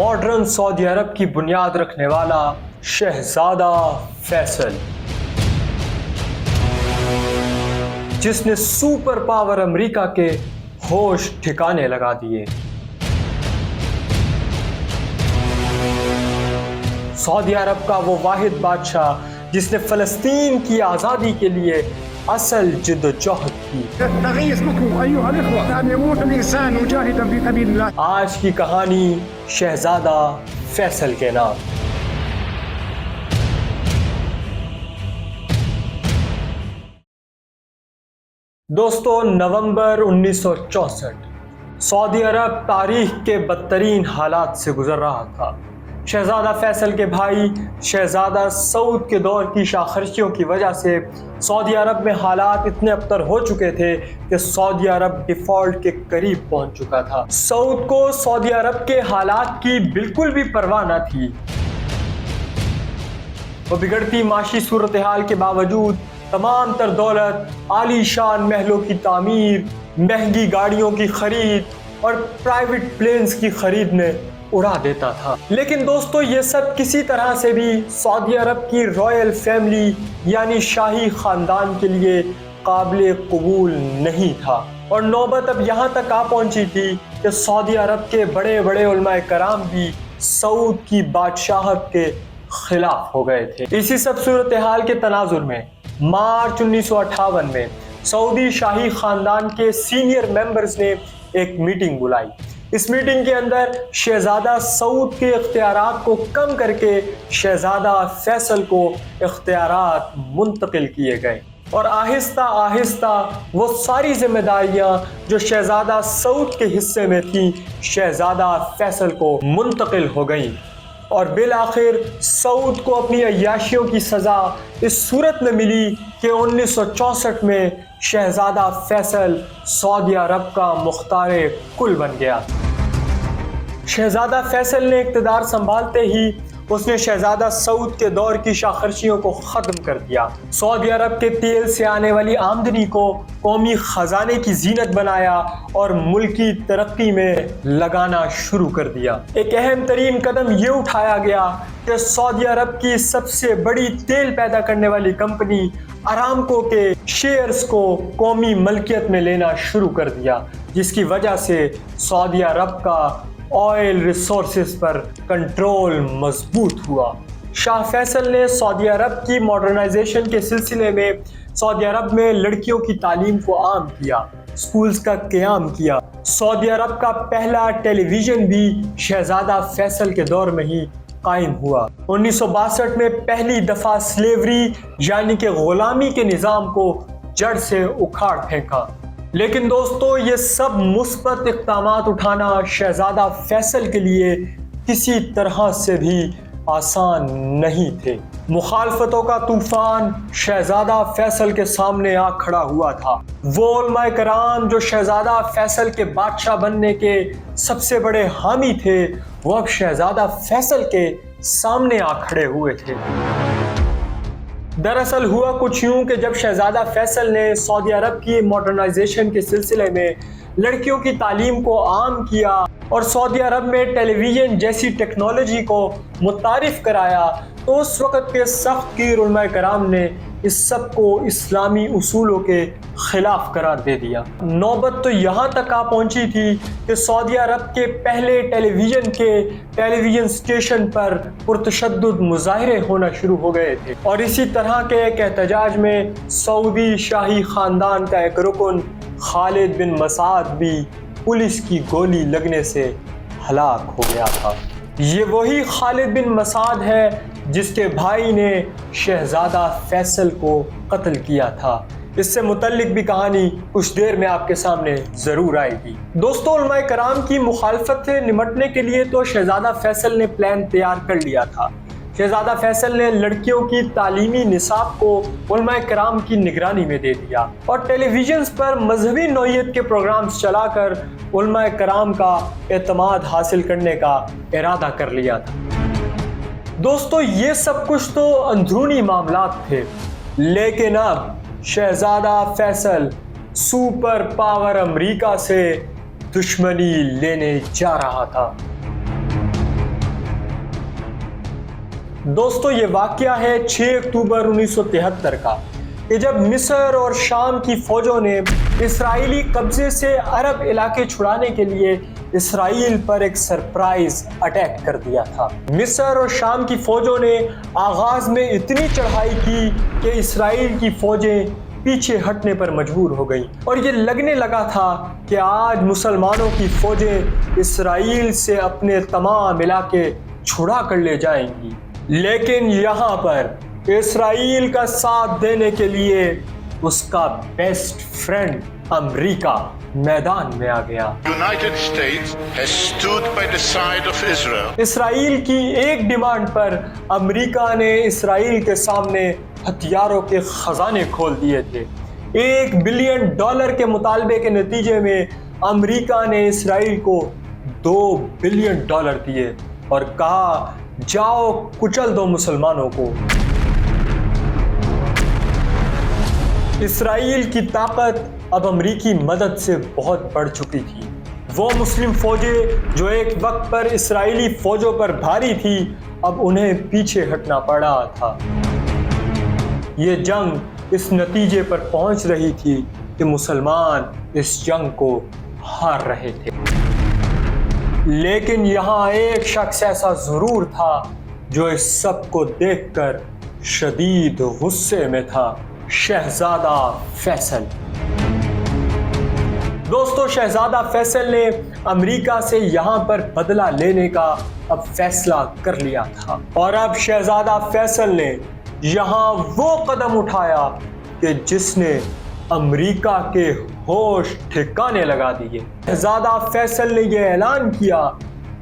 Modern Saudi अरब की बुनियाद रखने वाला शहजादा फैसल, जिसने सुपर पावर अमेरिका के होश ठिकाने लगा दिए। सऊदी अरब का वो वाहिद बादशाह जिसने फलस्तीन की आज़ादी के लिए असल जिद्दोजहद की। आज की कहानी शहजादा फैसल के नाम। दोस्तों, नवंबर 1964 सऊदी अरब तारीख के बदतरीन हालात से गुजर रहा था। शहजादा फैसल के भाई शहजादा सऊद के दौर की शाखर्शियों की वजह से सऊदी अरब में हालात इतने अबतर हो चुके थे कि सऊदी अरब डिफ़ॉल्ट के करीब पहुंच चुका था। सऊद को सऊदी अरब के हालात की बिल्कुल भी परवाह न थी। वो बिगड़ती माशी सूरत हाल के बावजूद तमाम तर दौलत, आलीशान महलों की तामीर, महंगी गाड़ियों की खरीद और प्राइवेट प्लेन्स की खरीद में उड़ा देता था। लेकिन दोस्तों, ये सब किसी तरह से भी सऊदी अरब की रॉयल फैमिली यानी शाही खानदान के लिए काबिल कबूल नहीं था। और नौबत अब यहाँ तक आ पहुँची थी कि सऊदी अरब के बड़े बड़े उलमाए कराम भी सऊद की बादशाहत के खिलाफ हो गए थे। इसी सब सूरत हाल के तनाजुर में मार्च 1958 में सऊदी शाही खानदान के सीनियर मेंबर्स ने एक मीटिंग बुलाई। इस मीटिंग के अंदर शहजादा सऊद के इख्तियारात को कम करके शहजादा फैसल को इख्तियारात मुंतकिल किए गए और आहिस्ता आहिस्ता वो सारी जिम्मेदारियां जो शहजादा सऊद के हिस्से में थी शहजादा फैसल को मुंतकिल हो गई। और बिल आखिर सऊद को अपनी अय्याशियों की सज़ा इस सूरत में मिली कि 1964 में शहजादा फैसल सऊदी अरब का मुख्तारे कुल बन गया। शहजादा फैसल ने इक़्तिदार संभालते ही उसने शहजादा सऊद के दौर की शाखर्शियों को ख़त्म कर दिया। सऊदी अरब के तेल से आने वाली आमदनी को कौमी ख़जाने की जीनत बनाया और मुल्की तरक्की में लगाना शुरू कर दिया। एक अहम तरीन कदम ये उठाया गया कि सऊदी अरब की सबसे बड़ी तेल पैदा करने वाली कंपनी अरामको के शेयर्स को कौमी मलकियत में लेना शुरू कर दिया, जिसकी वजह से सऊदी अरब का ऑयल रिसोर्सेज पर कंट्रोल मजबूत हुआ। शाह फैसल ने सऊदी अरब की मॉडर्नाइजेशन के सिलसिले में सऊदी अरब में लड़कियों की तालीम को आम किया, स्कूल्स का क़याम किया। सऊदी अरब का पहला टेलीविज़न भी शहजादा फैसल के दौर में ही कायम हुआ। 1962 में पहली दफ़ा स्लेवरी यानी कि ग़ुलामी के निज़ाम को जड़ से उखाड़ फेंका। लेकिन दोस्तों, ये सब मुस्बत इक़दामात उठाना शहजादा फैसल के लिए किसी तरह से भी आसान नहीं थे। मुखालफतों का तूफान शहजादा फैसल के सामने आ खड़ा हुआ था। वो उलमाए कराम जो शहजादा फैसल के बादशाह बनने के सबसे बड़े हामी थे, वो अब शहजादा फैसल के सामने आ खड़े हुए थे। दरअसल हुआ कुछ यूं कि जब शहजादा फैसल ने सऊदी अरब की मॉडर्नाइजेशन के सिलसिले में लड़कियों की तालीम को आम किया और सऊदी अरब में टेलीविज़न जैसी टेक्नोलॉजी को मुतारिफ कराया, तो उस वक़्त के सख्त गिर उलमाए कराम ने इस सब को इस्लामी उसूलों के ख़िलाफ़ करार दे दिया। नौबत तो यहाँ तक आ पहुँची थी कि सऊदी अरब के पहले टेलीविज़न स्टेशन पर पुरतशद्दुद मुज़ाहरे होना शुरू हो गए थे। और इसी तरह के एक एहतजाज में सऊदी शाही ख़ानदान का एक रुकन खालिद बिन मसाद भी पुलिस की गोली लगने से हलाक हो गया था। ये वही खालिद बिन मसाद है जिसके भाई ने शहजादा फैसल को कत्ल किया था। इससे मुतल्लिक भी कहानी कुछ देर में आपके सामने ज़रूर आएगी। दोस्तों, उलमाए कराम की मुखालफत से निमटने के लिए तो शहजादा फैसल ने प्लान तैयार कर लिया था। शहजादा फैसल ने लड़कियों की तालीमी निसाब को उलमाए कराम की निगरानी में दे दिया और टेलीविज़न पर मजहबी नौइयत के प्रोग्राम्स चलाकर उलमाए कराम का एतमाद हासिल करने का इरादा कर लिया था। दोस्तों, ये सब कुछ तो अंदरूनी मामलात थे, लेकिन अब शहजादा फैसल सुपर पावर अमेरिका से दुश्मनी लेने जा रहा था। दोस्तों ये वाकया है 6 अक्टूबर 1973 का कि जब मिस्र और शाम की फौजों ने इसराइली कब्जे से अरब इलाके छुड़ाने के लिए इसराइल पर एक सरप्राइज अटैक कर दिया था। मिस्र और शाम की फौजों ने आगाज में इतनी चढ़ाई की कि इसराइल की फौजें पीछे हटने पर मजबूर हो गई और ये लगने लगा था कि आज मुसलमानों की फौजें इसराइल से अपने तमाम इलाके छुड़ा कर ले जाएंगी। लेकिन यहाँ पर इसराइल का साथ देने के लिए उसका बेस्ट फ्रेंड अमेरिका मैदान में आ गया। United States has stood by the side of Israel. Israel की एक डिमांड पर अमेरिका ने इसराइल के सामने हथियारों के खजाने खोल दिए थे। $1 बिलियन के मुतालबे के नतीजे में अमेरिका ने इसराइल को $2 बिलियन दिए और कहा जाओ कुचल दो मुसलमानों को। इसराइल की ताकत अब अमेरिकी मदद से बहुत बढ़ चुकी थी। वो मुस्लिम फौजें जो एक वक्त पर इसराइली फौजों पर भारी थी, अब उन्हें पीछे हटना पड़ा था। ये जंग इस नतीजे पर पहुंच रही थी कि मुसलमान इस जंग को हार रहे थे। लेकिन यहाँ एक शख्स ऐसा जरूर था जो इस सब को देखकर शदीद गुस्से में था, शहजादा फैसल। दोस्तों शहजादा फैसल ने अमेरिका से यहाँ पर बदला लेने का अब फैसला कर लिया था और अब शहजादा फैसल ने यहाँ वो कदम उठाया कि जिसने अमेरिका के होश ठिकाने लगा दिए। शहजादा फैसल ने यह ऐलान किया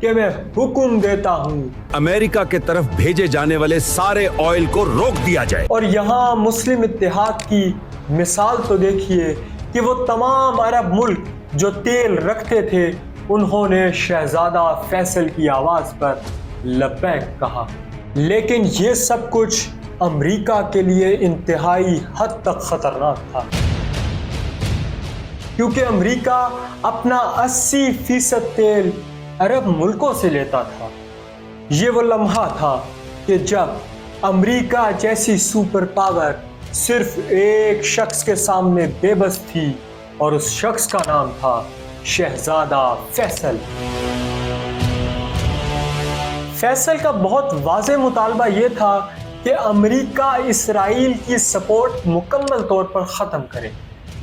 कि मैं हुक्म देता हूँ अमेरिका के तरफ भेजे जाने वाले सारे ऑयल को रोक दिया जाए। और यहाँ मुस्लिम इत्तेहाद की मिसाल तो देखिए कि वो तमाम अरब मुल्क जो तेल रखते थे उन्होंने शहजादा फैसल की आवाज पर लब्बैक कहा। लेकिन ये सब कुछ अमेरिका के लिए इंतहाई हद तक खतरनाक था, क्योंकि अमेरिका अपना 80% तेल अरब मुल्कों से लेता था। ये वो लम्हा था कि जब अमेरिका जैसी सुपर पावर सिर्फ एक शख्स के सामने बेबस थी और उस शख्स का नाम था शहजादा फैसल। फैसल का बहुत वाज़ेह मुतालबा ये था कि अमेरिका इसराइल की सपोर्ट मुकम्मल तौर पर ख़त्म करे।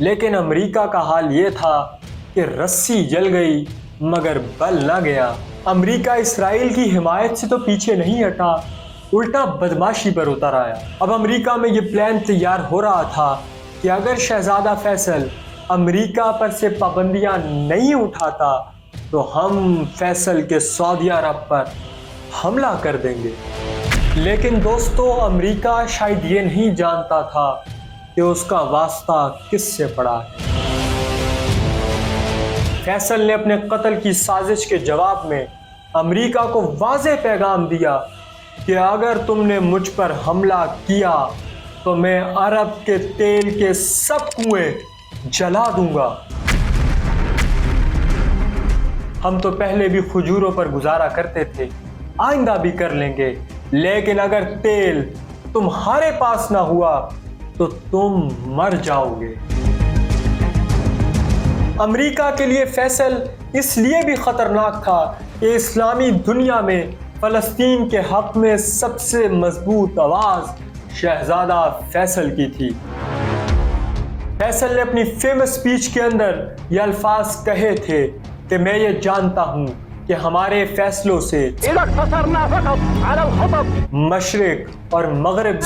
लेकिन अमेरिका का हाल ये था कि रस्सी जल गई मगर बल ना गया। अमेरिका इसराइल की हिमायत से तो पीछे नहीं हटा, उल्टा बदमाशी पर उतर आया। अब अमेरिका में ये प्लान तैयार हो रहा था कि अगर शहजादा फैसल अमेरिका पर से पाबंदियां नहीं उठाता तो हम फैसल के सऊदी अरब पर हमला कर देंगे। लेकिन दोस्तों अमेरिका शायद ये नहीं जानता था कि उसका वास्ता किससे पड़ा है। फैसल ने अपने कत्ल की साजिश के जवाब में अमेरिका को वाज़ेह पैगाम दिया कि अगर तुमने मुझ पर हमला किया तो मैं अरब के तेल के सब कुएं जला दूंगा। हम तो पहले भी खुजूरों पर गुजारा करते थे, आइंदा भी कर लेंगे, लेकिन अगर तेल तुम्हारे पास ना हुआ तो तुम मर जाओगे। अमेरिका के लिए फैसल इसलिए भी खतरनाक था कि इस्लामी दुनिया में फ़लस्तीन के हक में सबसे मजबूत आवाज़ शहजादा फैसल की थी। फैसल ने अपनी फेमस स्पीच के अंदर ये अल्फाज कहे थे कि मैं ये जानता हूँ कि हमारे फैसलों से मशरिक और मगरिब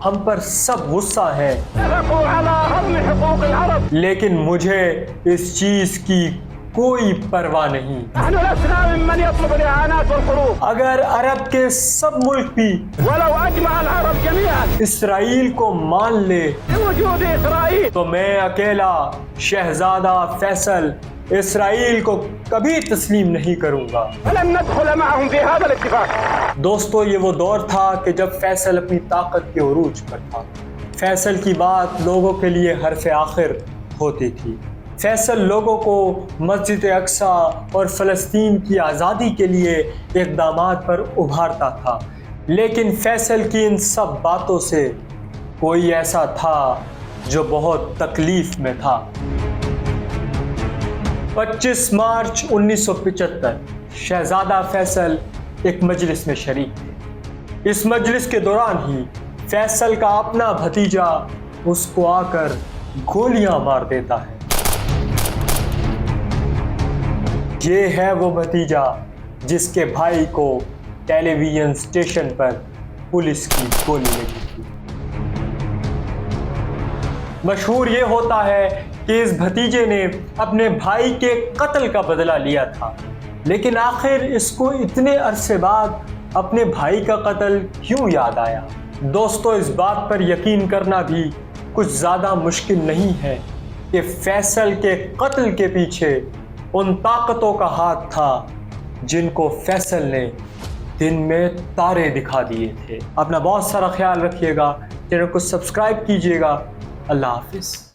हम पर सब गुस्सा है, लेकिन मुझे इस चीज की कोई परवाह नहीं। अगर अरब के सब मुल्क भी इसराइल को मान ले तो मैं अकेला शहजादा फैसल इसराइल को कभी तस्लीम नहीं करूंगा। दोस्तों ये वो दौर था कि जब फैसल अपनी ताकत के उरूज पर था। फैसल की बात लोगों के लिए हरफ आखिर होती थी। फैसल लोगों को मस्जिद अक्सा और फ़लस्तीन की आज़ादी के लिए इक़दामात पर उभारता था, लेकिन फैसल की इन सब बातों से कोई ऐसा था जो बहुत तकलीफ़ में था। 25 मार्च 1975 शहज़ादा फैसल एक मजलिस में शरीक थे। इस मजलिस के दौरान ही फैसल का अपना भतीजा उसको आकर गोलियां मार देता है। ये है वो भतीजा जिसके भाई को टेलीविजन स्टेशन पर पुलिस की गोली लगी थी। मशहूर ये होता है कि इस भतीजे ने अपने भाई के कत्ल का बदला लिया था, लेकिन आखिर इसको इतने अरसे बाद अपने भाई का कत्ल क्यों याद आया? दोस्तों, इस बात पर यकीन करना भी कुछ ज़्यादा मुश्किल नहीं है कि फैसल के कत्ल के पीछे उन ताकतों का हाथ था जिनको फैसल ने दिन में तारे दिखा दिए थे। अपना बहुत सारा ख्याल रखिएगा, चैनल को सब्सक्राइब कीजिएगा। अल्लाह हाफिज़।